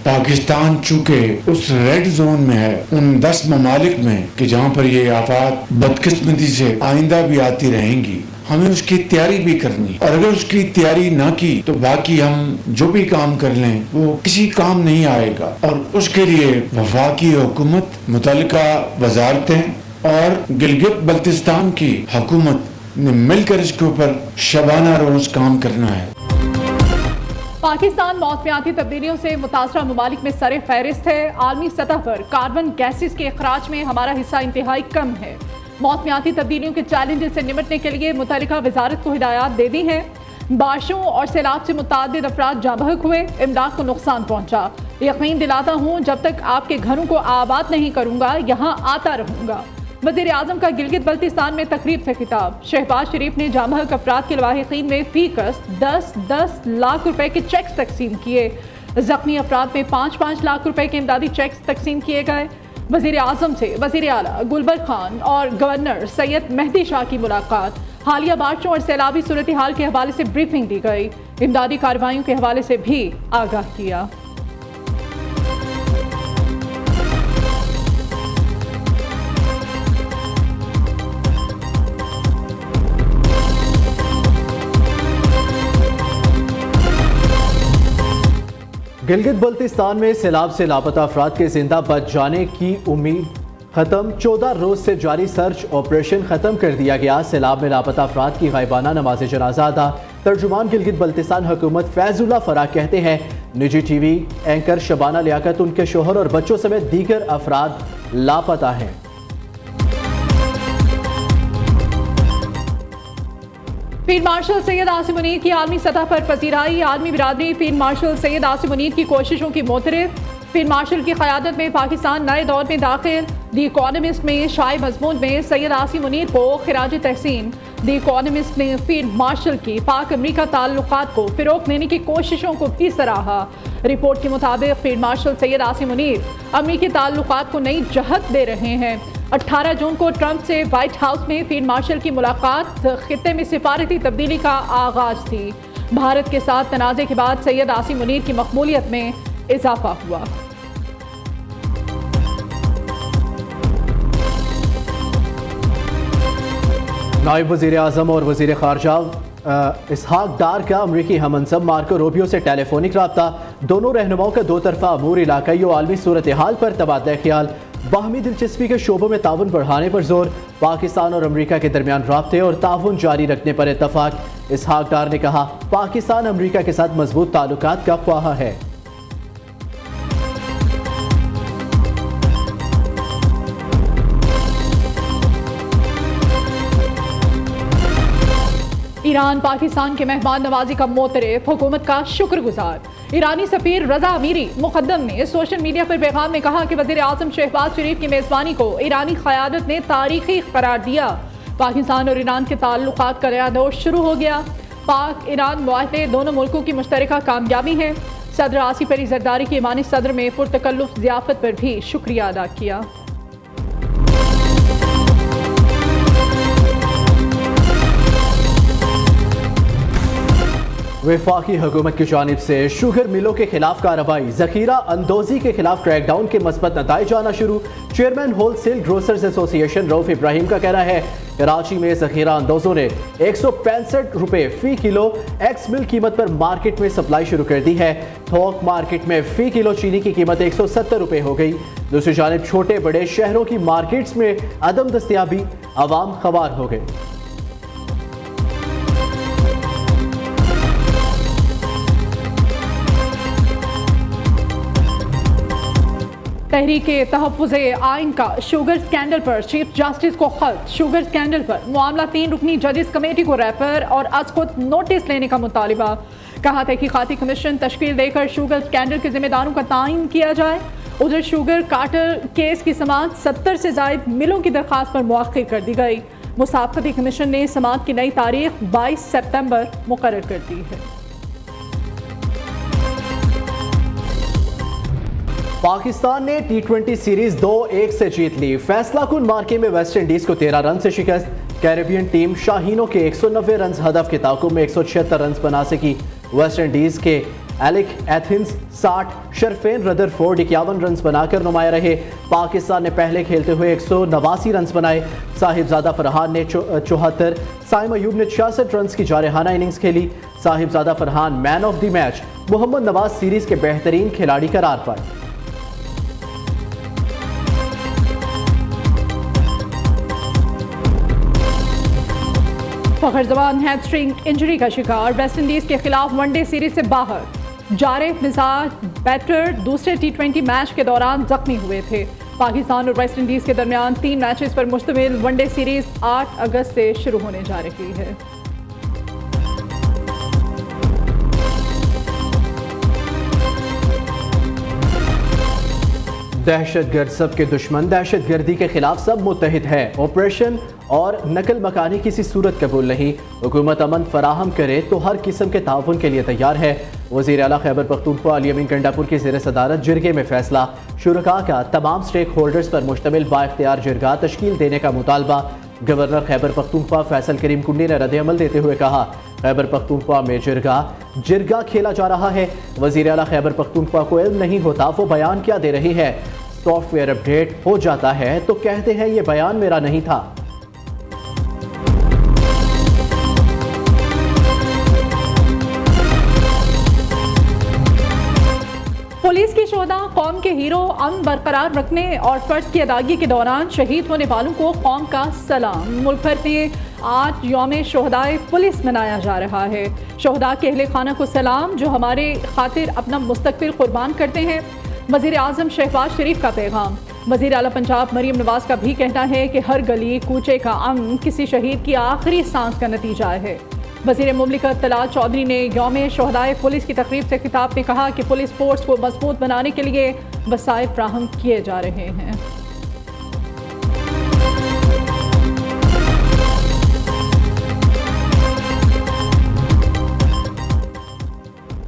पाकिस्तान चूंकि उस red zone में है, उन 10 ममालिक में कि जहाँ पर ये आफात बदकिस्मती से आइंदा भी आती रहेंगी, हमें उसकी तैयारी भी करनी। और अगर उसकी तैयारी ना की तो बाकी हम जो भी काम कर लें वो किसी काम नहीं आएगा। और उसके लिए वफाकी हुकूमत, मुतल्लिका वजारतें और गिलगित बल्तिस्तान की हुकूमत ने मिलकर इसके ऊपर शबाना रोज काम करना है। पाकिस्तान मौसमियाती तब्दीलियों से मुतासरा ममालिक में सरे फहरिस्त है। आलमी सतह पर कार्बन गैसेस के अखराज में हमारा हिस्सा इंतहाई कम है। मौसमियाती तब्दीलियों के चैलेंजेस से निपटने के लिए मुतल्लिका वजारत को हिदायत दे दी हैं। बारिशों और सैलाब से मुतादिद अफराद जाँ बहक हुए, इमदाद को नुकसान पहुंचा। यकीन दिलाता हूँ जब तक आपके घरों को आबाद नहीं करूँगा यहाँ आता रहूँगा। वज़ीर आज़म का गिलगित बल्तिस्तान में तकरीब से खिताब। शहबाज शरीफ ने जाँ बहक अफराद के लवाहिकीन में फीकस 10-10 लाख रुपए के चेक्स तकसीम किए। जख्मी अफराद में 5-5 लाख रुपए के इमदादी चेक्स तकसीम किए गए। वज़ीर आज़म से वज़ीर आला गुलबर खान और गवर्नर सैयद मेहदी शाह की मुलाकात। हालिया बारिशों और सैलाबी सूरत हाल के हवाले से ब्रीफिंग दी गई। इमदादी कार्रवाइयों के हवाले से भी आगाह किया। गिलगित बल्तिस्तान में सैलाब से लापता अफराद के जिंदा बच जाने की उम्मीद खत्म। 14 रोज से जारी सर्च ऑपरेशन खत्म कर दिया गया। सैलाब में लापता अफराद की गायबाना नमाज जनाजा अदा। तर्जुमान गिलगित बल्तिस्तान हुकूमत फैजुल्ला फराग कहते हैं निजी टीवी एंकर शबाना लियाकत, उनके शोहर और बच्चों समेत दीगर अफराद लापता हैं। फील्ड मार्शल सैयद आसिम मुनीर की आलमी सतह पर पजीराई। आलमी बिरादरी फील्ड मार्शल सैयद आसिम मुनीर की कोशिशों की मोतरफ। फील्ड मार्शल की क़यादत में पाकिस्तान नए दौर में दाखिल। द इकोनॉमिस्ट में शाये मजमून में सैयद आसिम मुनीर को खिराज तहसीन। द इकोनॉमिस्ट ने फील्ड मार्शल की पाक अमरीका ताल्लुकात को फ़रोग़ देने की कोशिशों को भी सराहा। रिपोर्ट के मुताबिक फील्ड मार्शल सैयद आसिम मुनीर अमरीकी ताल्लुकात को नई जहत दे रहे हैं। 18 जून को ट्रंप से व्हाइट हाउस में फील्ड मार्शल की मुलाकात खित्ते में सिफारती तब्दीली का आगाज थी। भारत के साथ तनाज़े के बाद सैयद आसिम मुनीर की मकबूलियत में इजाफा हुआ। नायब वज़ीर आज़म और वज़ीर ख़ारजा इसहाक डार का अमरीकी हमअंसब मार्को रूबियो से टेलीफोनिक रब्ता। दोनों रहनुमाओं का दो तरफा अमूर, इलाकाई और आलमी सूरत हाल पर तबादला ख्याल। बाहमी दिलचस्पी के शोबों में ताउन बढ़ाने पर जोर। पाकिस्तान और अमरीका के दरमियान राब्ते और ताउन जारी रखने पर इत्तफाक। इसहाक डार ने कहा पाकिस्तान अमरीका के साथ मजबूत ताल्लुकात का ख्वाह है। ईरान पाकिस्तान के मेहमान नवाजी का मोतरफ, हुकूमत का शुक्रगुजार। ईरानी सफीर रजा अमीरी मुकद्दम ने सोशल मीडिया पर पैगाम में कहा कि वज़ीर आज़म शहबाज शरीफ की मेज़बानी को ईरानी क़यादत ने तारीखी करार दिया। पाकिस्तान और ईरान के ताल्लुकात का नया दौर शुरू हो गया। पाक ईरान मुआहदे दोनों मुल्कों की मुश्तरका कामयाबी है। सदर आसिफ अली जरदारी की ईमानी सदर में पुरतकल्लुफ़ ज़ियाफ़त पर भी शुक्रिया अदा किया। वफाकी हुकूमत की जानिब से शुगर मिलों के खिलाफ कार्रवाई। जखीरा अंदोजी के खिलाफ क्रैकडाउन के मस्बत नताइज आना शुरू। Chairman wholesale grocers association Rauf Ibrahim का कहना है कराची में जखीरा अंदोजों ने 165 रुपये फी किलो एक्स मिल कीमत पर मार्केट में सप्लाई शुरू कर दी है। थोक मार्केट में फी किलो चीनी की कीमत 170 रुपये हो गई। दूसरी जानिब छोटे बड़े शहरों की मार्केट्स में अदम दस्तयाबी, अवाम खवार हो गए। तहरीक तहफ़्फ़ुज़ आइन का शुगर स्कैंडल पर चीफ जस्टिस को खत। शुगर स्कैंडल पर मामला 3 रुकनी जजेस कमेटी को रेफर और अज़खुद नोटिस लेने का मुतालिबा। कहा तहकीकाती कमीशन तश्कील देकर शुगर स्कैंडल के जिम्मेदारों का तयन किया जाए। उधर शुगर कार्टेल केस की समाअत 70 से ज़ायद मिलों की दरख्वास्त पर मुअख्खर कर दी गई। मुसाफ़ती कमीशन ने समाअत की नई तारीख 22 सितंबर मुकर्रर कर दी है। पाकिस्तान ने T20 सीरीज 2-1 से जीत ली। फैसला कुन मार्के में वेस्ट इंडीज को 13 रन से शिकस्त। कैरेबियन टीम शाहीनों के 190 रन हदफ के ताकुब में 176 रन बना सकी। वेस्ट इंडीज के एलिक एथिंस 60, शरफेन रदरफोर्ड 51 रन बनाकर नुमाया रहे। पाकिस्तान ने पहले खेलते हुए 189 रन बनाए। साहिबजादा फरहान ने 74, साइम अयूब ने 66 रन की जारहाना इनिंग्स खेली। Sahibzada Farhan man of the match, Mohammad Nawaz series के बेहतरीन खिलाड़ी करार पर। फखर जमान हैमस्ट्रिंग इंजरी का शिकार, वेस्टइंडीज के खिलाफ वनडे सीरीज से बाहर। जारेद मिजाज बैटर दूसरे T20 मैच के दौरान जख्मी हुए थे। पाकिस्तान और वेस्टइंडीज के दरमियान 3 मैचेस पर मुश्तमिल वनडे सीरीज 8 अगस्त से शुरू होने जा रही है। दहशतगर्द सबके दुश्मन, दहशतगर्दी के खिलाफ सब मुत्तहिद है। ऑपरेशन और नकल मकानी किसी सूरत कबूल नहीं। हुकूमत अमन फराहम करे तो हर किस्म के ताउन के लिए तैयार है। वज़ीर आला खैबर पख्तूनख्वा अली अमीन गंडापुर की ज़ेर सदारत जिरगे में फैसला। शुरका का तमाम स्टेक होल्डर्स पर मुश्तमिल बाइख्तियार जिरगा तश्कील देने का मुतालबा। गवर्नर खैबर पख्तूनख्वा फैसल करीम कुंडी ने रद्द-ए-अमल देते हुए कहा, खैबर पख्तूनख्वा में जिरगा खेला जा रहा है। वज़ीर आला खैबर पख्तूनख्वा को इल्म नहीं होता वो बयान क्या दे रही है। सॉफ्टवेयर अपडेट हो जाता है तो कहते हैं ये बयान मेरा नहीं था। पुलिस की शोहदा कौम के हीरो, अमन बरकरार रखने और फर्ज की अदायगी के दौरान शहीद होने वालों को कौम का सलाम। मुल्क भर में आज यौम शोहदाए पुलिस मनाया जा रहा है। शोहदा के अहले खाना को सलाम जो हमारे खातिर अपना मुस्तकबिल कुर्बान करते हैं। वज़ीर आज़म शहबाज शरीफ का पैगाम। वज़ीर आला पंजाब मरीम नवाज का भी कहना है कि हर गली कूचे का अमन किसी शहीद की आखिरी सांस का नतीजा है। वज़ीर मुमलिकत तलाल चौधरी ने यौम शोहदाए पुलिस की तकरीब से खिताब में कहा कि पुलिस फोर्स को मजबूत बनाने के लिए वसाइल फ्राहम किए जा रहे हैं।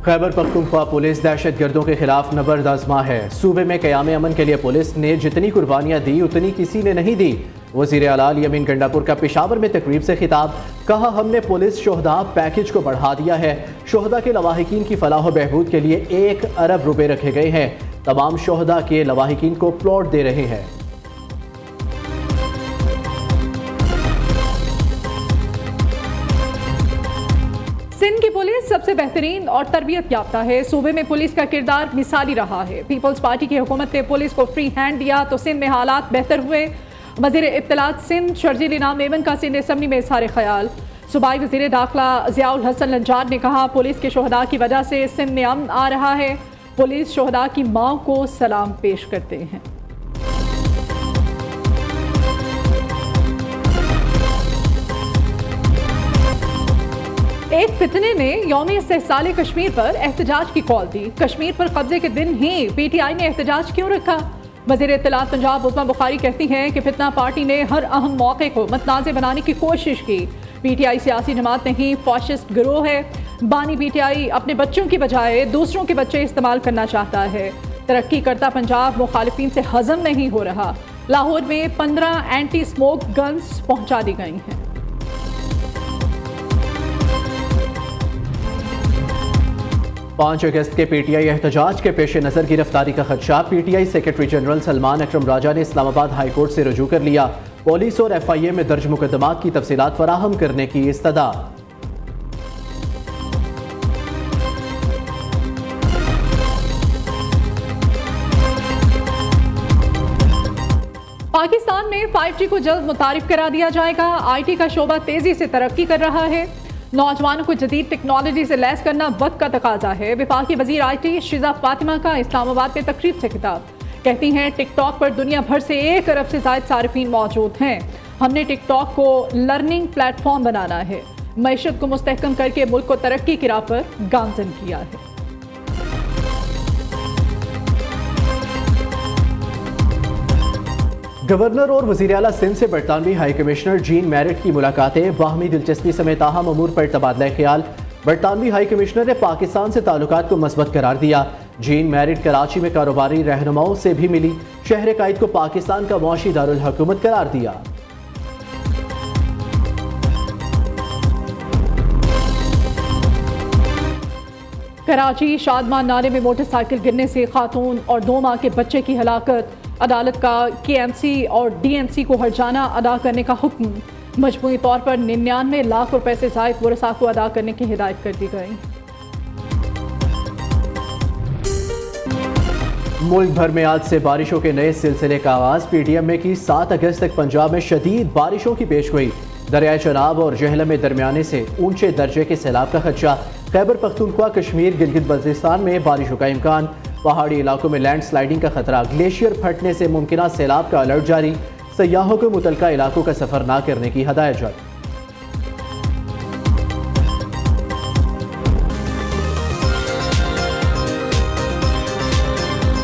खैबर पख्तूनख्वा पुलिस दहशतगर्दों के खिलाफ नबर्द आज़मा है। सूबे में क़याम अमन के लिए पुलिस ने जितनी कुर्बानियाँ दी उतनी किसी ने नहीं दी। वज़ीर आला अली अमीन गंडापुर का पेशावर में तकरीब से खिताब, कहा हमने पुलिस शोहदा पैकेज को बढ़ा दिया है। शोहदा के लवाहिकीन की फलाह बहबूद के लिए 1 अरब रुपए रखे गए हैं। तमाम शोहदा के लवाहिकीन को प्लॉट दे रहे हैं। सिंध की पुलिस सबसे बेहतरीन और तरबियत याफ्ता है। सूबे में पुलिस का किरदार मिसाली रहा है। पीपल्स पार्टी की हुकूमत ने पुलिस को फ्री हैंड दिया तो सिंध में हालात बेहतर हुए। वज़ीर इत्तलात सिंध शर्जील इनाम मेमन का सिंध असम्बली में इज़हार ख्याल। सूबाई वज़ीर दाखिला ज़ियाउल हसन लंजार ने कहा, पुलिस के शोहदा की वजह से सिंध में अमन आ रहा है। पुलिस शोहदा की माँ को सलाम पेश करते हैं। एक फितने ने यौम इस्तेहसाल कश्मीर पर एहतजाज की कॉल दी। कश्मीर पर कब्जे के दिन ही PTI ने एहतजाज क्यों रखा? वज़ीर इत्तलात पंजाब उस्मा बुखारी कहती हैं कि फितना पार्टी ने हर अहम मौके को मतनाज़ बनाने की कोशिश की। PTI सियासी जमात नहीं, फाशिस्ट गिरोह है। बानी PTI अपने बच्चों की बजाय दूसरों के बच्चे इस्तेमाल करना चाहता है। तरक्की करता पंजाब मुखालिफिन से हजम नहीं हो रहा। लाहौर में 15 एंटी स्मोक गन्स पहुंचा दी गई हैं। 5 अगस्त के PTI एहतजाज के पेश नज़र गिरफ्तारी का खदशा। PTI सेक्रेटरी जनरल सलमान अकरम राजा ने इस्लामाबाद हाई कोर्ट से रुजू कर लिया। पुलिस और FIA में दर्ज मुकदमात की तफसीलात फराहम करने की इस्तदा। पाकिस्तान में 5G को जल्द मुतारिफ करा दिया जाएगा। IT का शोबा तेजी से तरक्की कर रहा है। नौजवानों को जदीद टेक्नोलॉजी से लैस करना वक्त का तकाजा है। वफाकी वजीर IT शिजा फातिमा का इस्लामाबाद में तकरीब से खिताब। कहती हैं, टिकटॉक पर दुनिया भर से 1 अरब से ज़ायद सारिफीन मौजूद हैं। हमने टिकटॉक को लर्निंग प्लेटफॉर्म बनाना है। मईशत को मुस्तहकम करके मुल्क को तरक्की की राह पर गामजन किया है। गवर्नर और वज़ीर आला सिंध से बरतानवी हाई कमिश्नर जीन मैरिट की मुलाकातें बाहमी दिलचस्पी समेत अहम अमूर पर तबादला ख्याल। बरतानवी हाई कमिश्नर ने पाकिस्तान से ताल्लुकात को मज़बूत करार दिया। जीन मैरिट कराची में कारोबारी रहनुमाओं से भी मिली। शहर कायद को पाकिस्तान का मुआशी दारुल हुकूमत करार दिया। कराची शादमान नाले में मोटरसाइकिल गिरने से खातून और 2 माह के बच्चे की हलाकत। अदालत का KMC और DMC को हर्जाना अदा करने का हुक्म। मजमूई तौर पर 99 लाख रुपए से ज़ायद वरसा को अदा करने की हिदायत कर दी गई। मुल्क भर में आज से बारिशों के नए सिलसिले का आगाज। PTM में की 7 अगस्त तक पंजाब में शदीद बारिशों की पेशगोई। दरियाए चनाब और जहलम में दरमियाने से ऊंचे दर्जे के सैलाब का खदशा। खैबर पख्तूनख्वा, कश्मीर, गिलगित बल्तिस्तान में बारिशों का इम्कान। पहाड़ी इलाकों में लैंड स्लाइडिंग का खतरा। ग्लेशियर फटने से मुमकिन सैलाब का अलर्ट जारी। सयाहों को मुतलका इलाकों का सफर न करने की हदायत जारी।